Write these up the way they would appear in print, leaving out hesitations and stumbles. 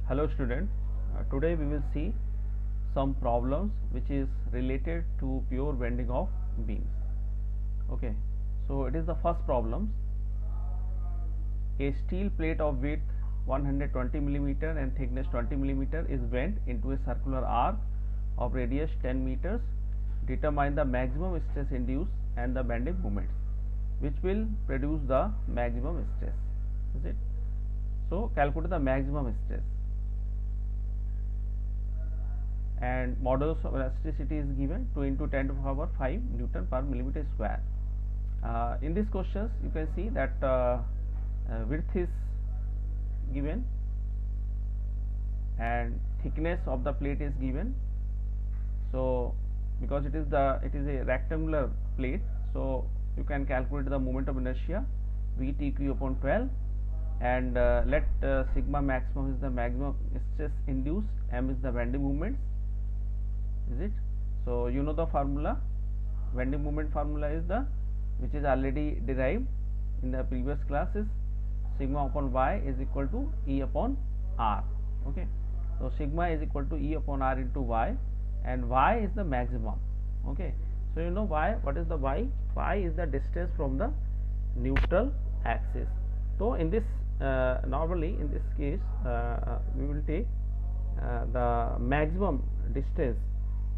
Hello student, today we will see some problems which is related to pure bending of beams. Okay, so it is the first problem. A steel plate of width 120 millimeter and thickness 20 millimeter is bent into a circular arc of radius 10 meters. Determine the maximum stress induced and the bending moments which will produce the maximum stress. Is it? So calculate the maximum stress. And modulus of elasticity is given 2 into 10 to the power 5 Newton per millimeter square. In these questions you can see that width is given and thickness of the plate is given. So because it is a rectangular plate, so you can calculate the moment of inertia Vtq upon 12, and let sigma maximum is the maximum stress induced, m is the bending moment. Is it? So you know the formula, bending moment formula is the which is already derived in the previous classes. Sigma upon y is equal to E upon r. Okay, so sigma is equal to E upon r into y, and y is the maximum. Okay, so you know y, what is the y? Y is the distance from the neutral axis. So in this normally in this case we will take the maximum distance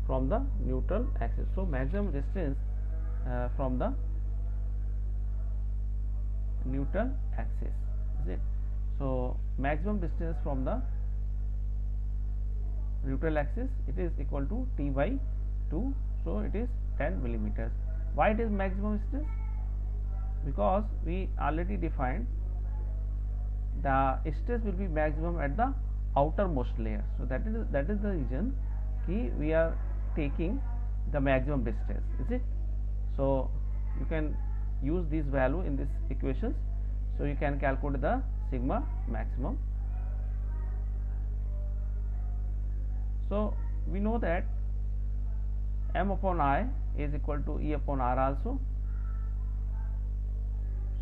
from the neutral axis. So maximum distance from the neutral axis, is it? So maximum distance from the neutral axis, it is equal to t by 2, so it is 10 millimeters. Why it is maximum distance? Because we already defined the stress will be maximum at the outermost layer. So that is the reason we are taking the maximum distance, is it? So you can use this value in this equations, so you can calculate the sigma maximum. So we know that m upon I is equal to E upon r also.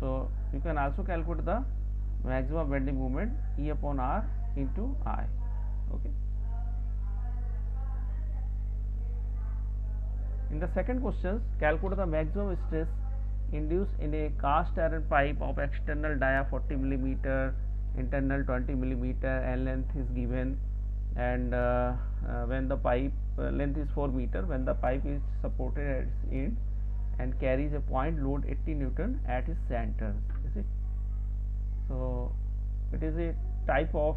So you can also calculate the maximum bending moment E upon r into I. Okay. In the second question, calculate the maximum stress induced in a cast iron pipe of external dia 40 millimeter, internal 20 millimeter, and length is given, and when the pipe length is 4 meter, when the pipe is supported at its end and carries a point load 80 Newton at its center. Is it? So it is a type of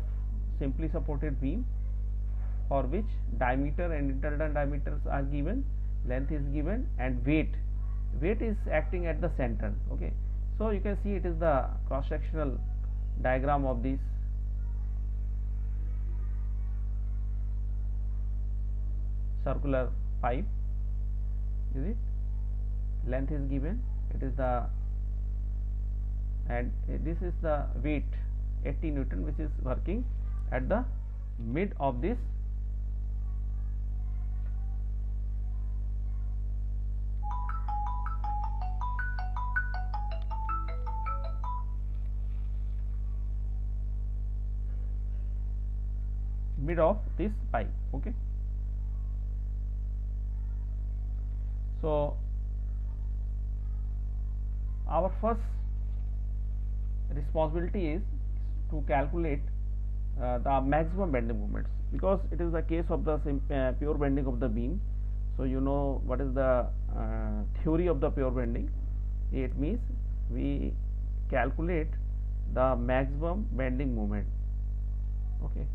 simply supported beam for which diameter and internal diameters are given, length is given, and weight is acting at the center. Okay, so you can see it is the cross sectional diagram of this circular pipe. Is it? Length is given, it is the, and this is the weight 80 Newton which is working at the mid of this pipe. Okay, so our first responsibility is to calculate the maximum bending moments, because it is the case of the pure bending of the beam. So you know what is the theory of the pure bending. It means we calculate the maximum bending moment. Okay,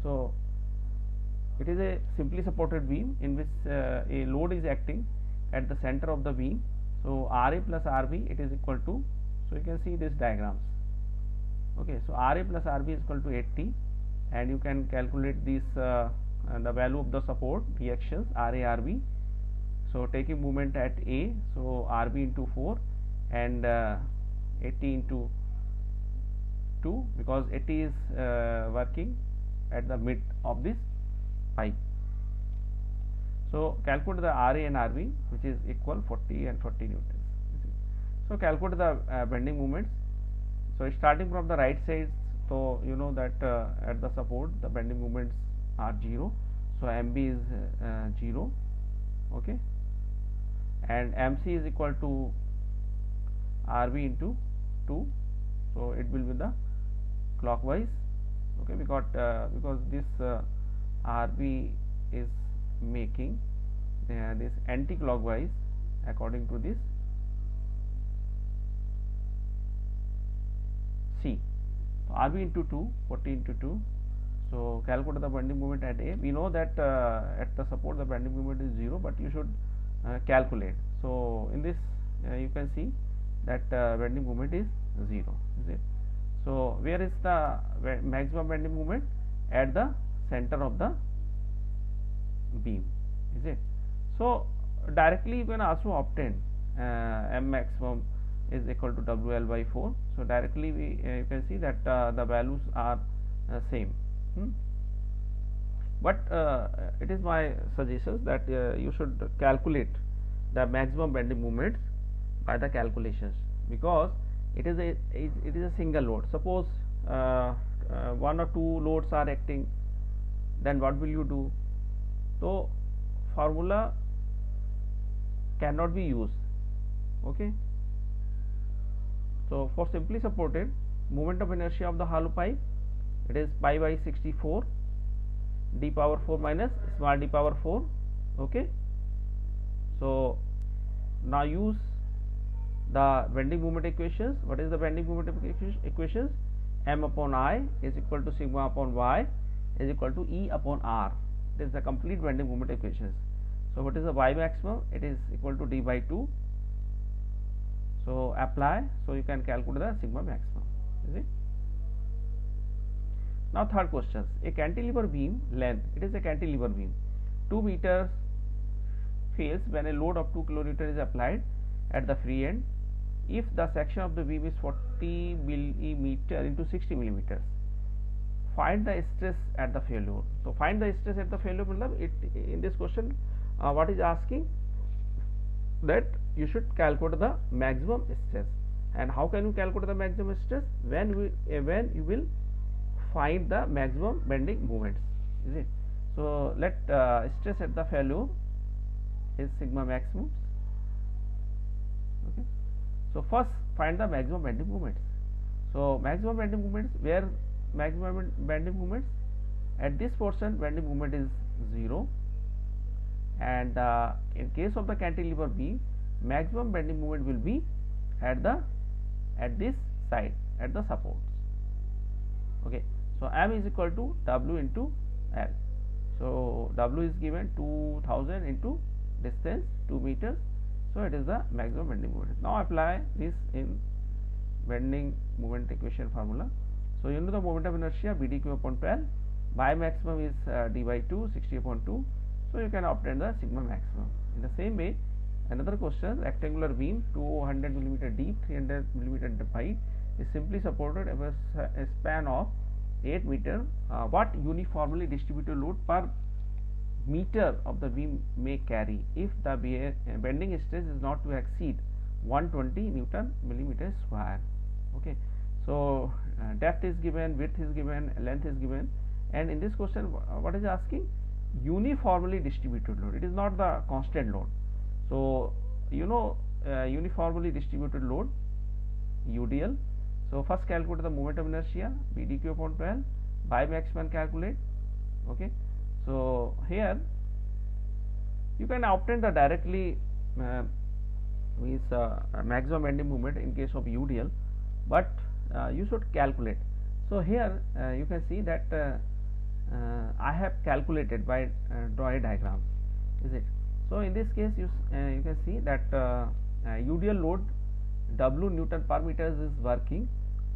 so it is a simply supported beam in which a load is acting at the center of the beam. So Ra plus Rb, it is equal to, so you can see these diagrams. Okay, so Ra plus Rb is equal to 80, and you can calculate this the value of the support reactions Ra Rb. So taking moment at A, so Rb into 4 and 80 into 2, because 80 is working at the mid of this pipe. So calculate the Ra and Rb, which is equal 40 and 40 newtons. So calculate the bending moments. So starting from the right side so you know that at the support the bending moments are 0, so MB is 0, okay, and MC is equal to RB into 2, so it will be the clockwise, okay, because this RB is making this anti-clockwise according to this C. So RB into 2, 40 into 2. So calculate the bending moment at A. We know that at the support the bending moment is 0, but you should calculate. So in this you can see that bending moment is 0, is it? So where is the maximum bending moment? At the center of the beam, is it? So directly you can also obtain M maximum is equal to WL by 4. So directly we you can see that the values are same. But it is my suggestions that you should calculate the maximum bending moments by the calculations, because it is a single load. Suppose one or two loads are acting, then what will you do? So formula cannot be used, okay. So for simply supported, moment of inertia of the hollow pipe, it is pi by 64 d power 4 minus small d power 4, okay. So now use the bending moment equations. What is the bending moment equations? M upon I is equal to sigma upon Y is equal to E upon R. This is the complete bending moment equations. So what is the Y maximum? It is equal to d by 2. So apply, so you can calculate the sigma maximum, is it? Now third question, a cantilever beam length, it is a cantilever beam, 2 meters fails when a load of 2 kilonewton is applied at the free end if the section of the beam is 40 millimeter into 60 millimeters. Find the stress at the failure. So find the stress at the failure, it in this question what is asking that you should calculate the maximum stress. And how can you calculate the maximum stress? When you will find the maximum bending moments, is it? So let stress at the failure is sigma maximum, okay. So first find the maximum bending moments. So maximum bending moments, where maximum bending moments? At this portion bending moment is 0, and in case of the cantilever beam, maximum bending moment will be at this side, at the supports, okay. So M is equal to W into L. So W is given 2000 into distance 2 meters. So it is the maximum bending moment. Now apply this in bending moment equation formula. So you know the moment of inertia BdQ upon 12. Y maximum is d by 2, 60 upon 2. So you can obtain the sigma maximum. In the same way, another question, rectangular beam 200 millimeter deep, 300 millimeter height is simply supported over a span of 8 meter. What uniformly distributed load per meter of the beam may carry if the bending stress is not to exceed 120 Newton millimeter square, okay. So depth is given, width is given, length is given, and in this question what is asking? Uniformly distributed load. It is not the constant load. So you know uniformly distributed load, UDL. So first calculate the moment of inertia BdQ upon 12, by maximum calculate, okay. So here you can obtain the directly maximum bending moment in case of UDL, but you should calculate. So here you can see that I have calculated by draw a diagram, is it? So in this case you can see that UDL load W Newton per meter is working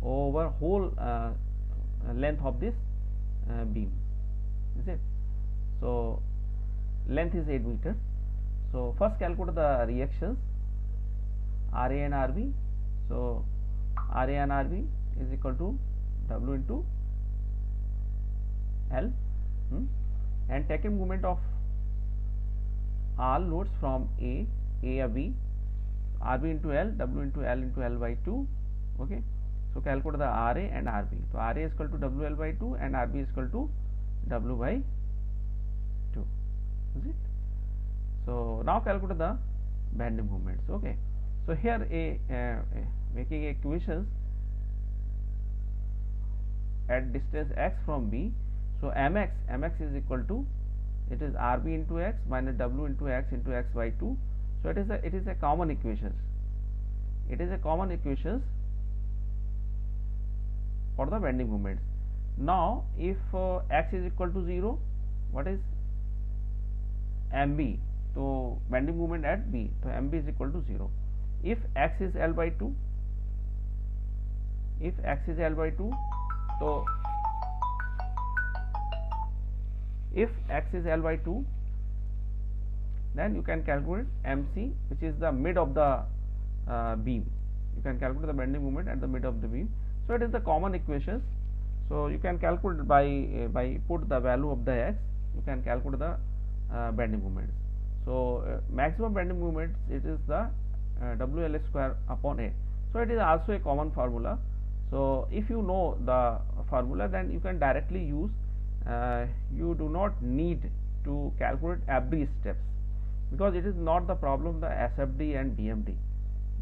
over whole length of this beam, is it? So length is 8 meters. So first calculate the reactions RA and RB. So RA and RB is equal to W into L, and taking moment of all loads from A or B, RB into L, W into L by 2, okay. So calculate the RA and RB. So RA is equal to WL by 2 and RB is equal to W by 2. Is it? So now calculate the bending moments. Okay. So here making equations at distance x from B. So mx is equal to, it is RB into x minus W into x by 2. So it is a common equations. It is a common equations for the bending moments. Now if x is equal to 0, what is MB? So bending moment at B. So MB is equal to 0. If x is L by 2, so if x is L by 2, then you can calculate MC, which is the mid of the beam. You can calculate the bending moment at the mid of the beam. So it is the common equations. So you can calculate by put the value of the x, you can calculate the bending moments. So maximum bending moment, it is the WL square upon A. So it is also a common formula. So if you know the formula, then you can directly use. You do not need to calculate every steps, because it is not the problem the SFD and BMD.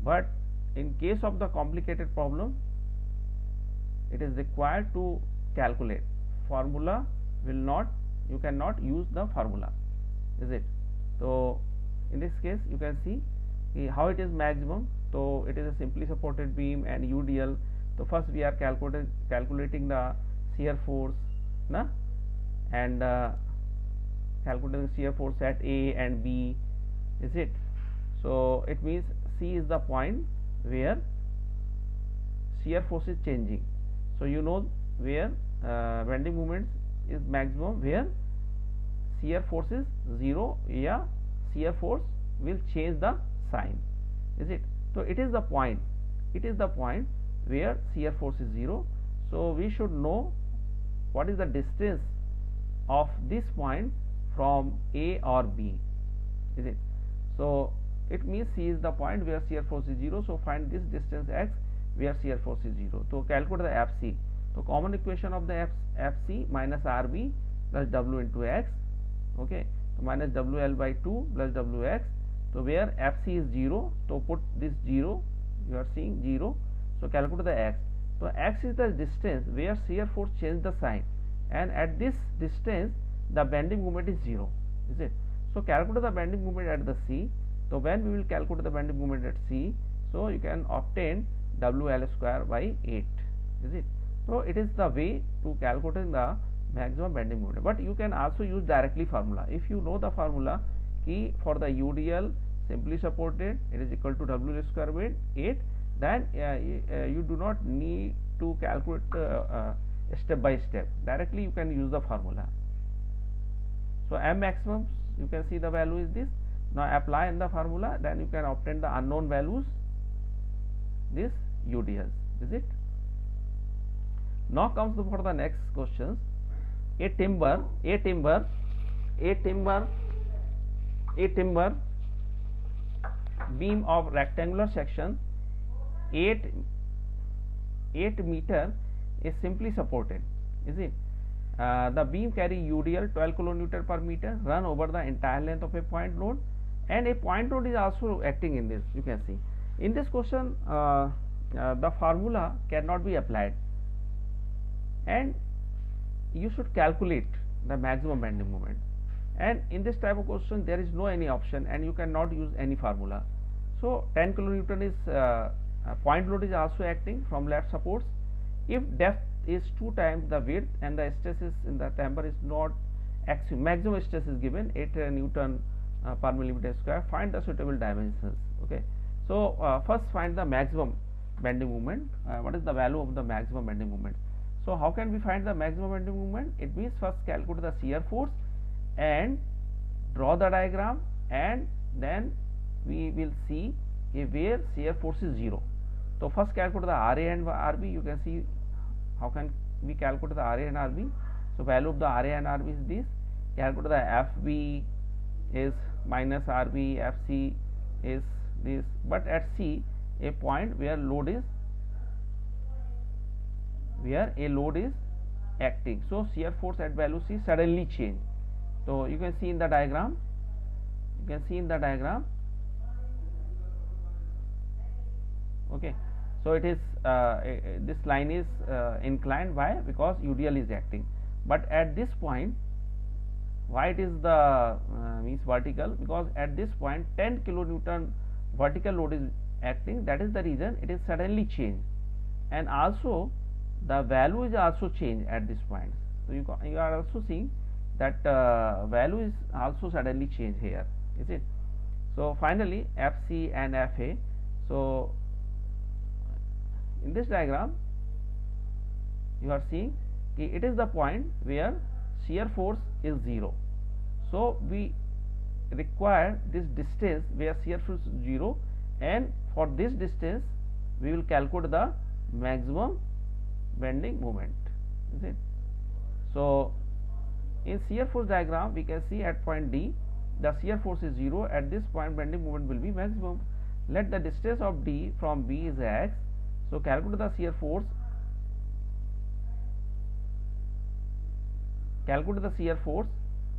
But in case of the complicated problem, it is required to calculate. Formula will not, you cannot use the formula, is it? So in this case you can see how it is maximum. So it is a simply supported beam and UDL. So first we are calculating the shear force, and calculating shear force at A and B, is it? So it means C is the point where shear force is changing. So you know where bending moments is maximum, where shear force is 0, yeah, shear force will change the sign, is it? So it is the point, where shear force is 0. So we should know what is the distance of this point from A or B, is it? So it means C is the point where shear force is 0. So find this distance x where shear force is 0. So calculate the FC. So common equation of the FC minus RB plus W into x, okay, so minus WL by 2 plus WX. So where FC is 0, so put this 0, you are seeing 0. So calculate the x. So x is the distance where shear force change the sign, and at this distance the bending moment is 0, is it? So calculate the bending moment at the C. So when we will calculate the bending moment at C, so you can obtain WL square by 8, is it? So it is the way to calculating the maximum bending moment. But you can also use directly formula. If you know the formula, key for the UDL simply supported, it is equal to WL square by 8, then you do not need to calculate step by step. Directly you can use the formula. So M maximum, you can see the value is this. Now apply in the formula, then you can obtain the unknown values, this UDLs, is it? Now comes for the next questions. A timber beam of rectangular section 8 meter is simply supported, is it? The beam carry UDL 12 kilonewton per meter, run over the entire length of a point load, and a point load is also acting in this. You can see in this question the formula cannot be applied, and you should calculate the maximum bending moment. And in this type of question there is no any option, and you cannot use any formula. So 10 kilonewton is point load is also acting from left supports. If depth is 2 times the width and the stresses in the chamber is not maximum stress is given 8 Newton per millimeter square, find the suitable dimensions. Okay. So first find the maximum bending moment. What is the value of the maximum bending moment? So how can we find the maximum bending moment? It means first calculate the shear force and draw the diagram, and then we will see where shear force is 0. So first calculate the RA and RB. You can see how can we calculate the RA and RB. So value of the RA and RB is this. Calculate the FB is minus RB, FC is this. But at C, a point where load is where a load is acting. So shear force at value C suddenly change. So you can see in the diagram, okay. So it is this line is inclined. Why? Because UDL is acting. But at this point, why it is the means vertical? Because at this point 10 kilonewton vertical load is acting. That is the reason it is suddenly changed, and also the value is also changed at this point. So you are also seeing that value is also suddenly changed here, is it? So finally FC and FA. So in this diagram you are seeing it is the point where shear force is 0. So we require this distance where shear force is 0, and for this distance we will calculate the maximum bending moment, is it? So in shear force diagram we can see at point D the shear force is 0. At this point bending moment will be maximum. Let the distance of D from B is x. So calculate the shear force. Calculate the shear force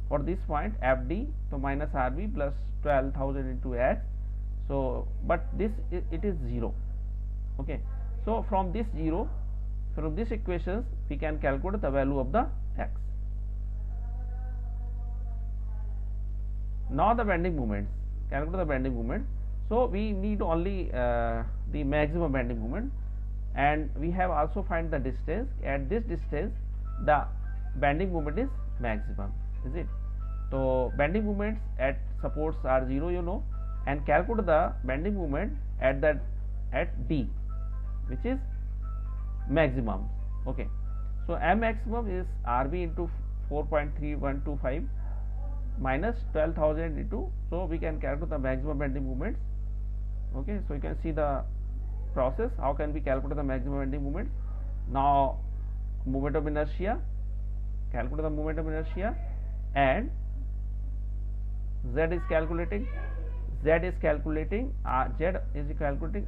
for this point FD. So minus RB plus 12,000 into x. So but this it is 0. Okay. So from this 0, from this equations we can calculate the value of the x. Now the bending moments. Calculate the bending moment. So we need only the maximum bending moment, and we have also find the distance. At this distance the bending moment is maximum, is it? So bending moments at supports are 0, you know, and calculate the bending moment at D, which is maximum. Okay. So M maximum is RB into 4.3125 minus 12,000 into, so we can calculate the maximum bending moments. Okay. So you can see the process, how can we calculate the maximum bending moment. Now moment of inertia, calculate the moment of inertia, and Z is calculating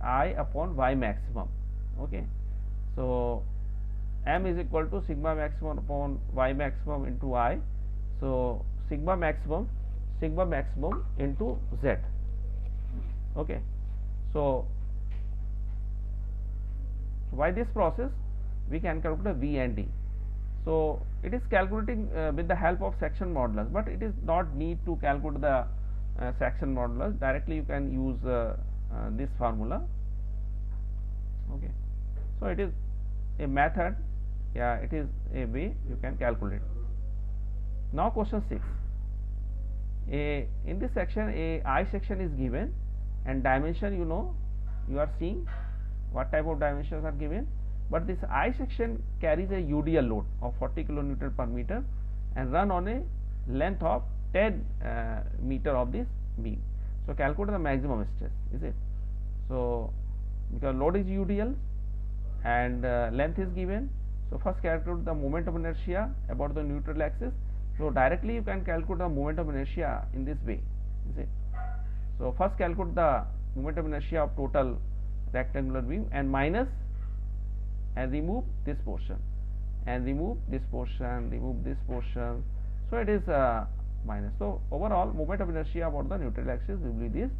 I upon Y maximum. Okay. So M is equal to sigma maximum upon Y maximum into I. So sigma maximum into Z. Okay. So by this process we can calculate V and D. So it is calculating with the help of section modulus, but it is not need to calculate the section modulus. Directly you can use this formula. Okay. So it is a method, yeah, it is a way you can calculate. Now question 6. In this section a I section is given, and dimension, you know, you are seeing what type of dimensions are given, but this I section carries a UDL load of 40 kilonewton per meter and run on a length of 10 meter of this beam. So calculate the maximum stress, is it? So because load is UDL and length is given, so first calculate the moment of inertia about the neutral axis. So directly you can calculate the moment of inertia in this way, is it? So first calculate the moment of inertia of total rectangular beam and minus and remove this portion and remove this portion, remove this portion. So it is minus. So overall moment of inertia about the neutral axis will be this,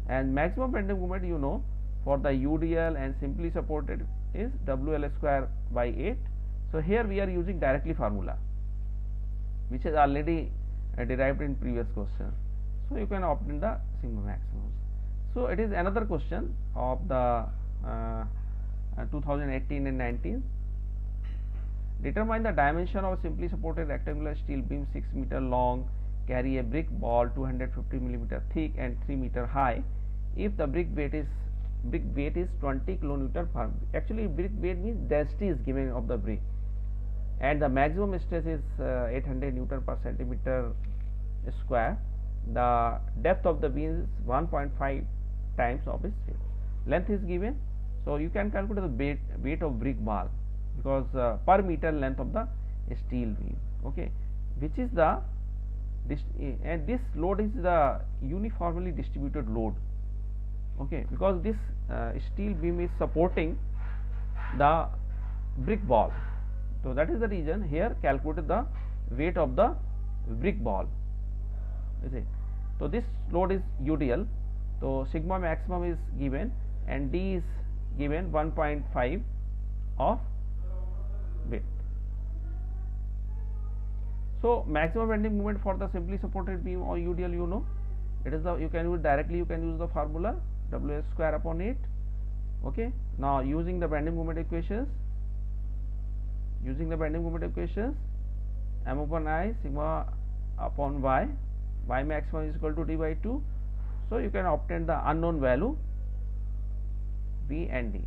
and maximum bending moment, you know, for the UDL and simply supported is WL square by 8. So here we are using directly formula which is already derived in previous question. So you can obtain the sigma maximum. So it is another question of the 2018 and 19. Determine the dimension of a simply supported rectangular steel beam 6 meter long, carry a brick ball 250 millimeter thick and 3 meter high if the brick weight is 20 kilonewton per. Actually brick weight means density is given of the brick, and the maximum stress is 800 Newton per centimeter square. The depth of the beam is 1.5 times of its width. Length is given, so you can calculate the weight of brick ball because per meter length of the steel beam. Okay, which is the and this load is the uniformly distributed load. Okay, because this steel beam is supporting the brick ball. So that is the reason here calculated the weight of the brick ball. Is it? So this load is UDL. So sigma maximum is given and D is given 1.5 of weight. So maximum bending moment for the simply supported beam or UDL, you know, it is the, you can use directly, you can use the formula WS square upon 8. Okay. Now using the bending moment equations, M upon I sigma upon y maximum is equal to D by 2. So you can obtain the unknown value V and D.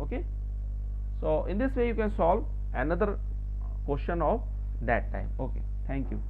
Okay. So in this way you can solve another question of that time. Okay. Thank you.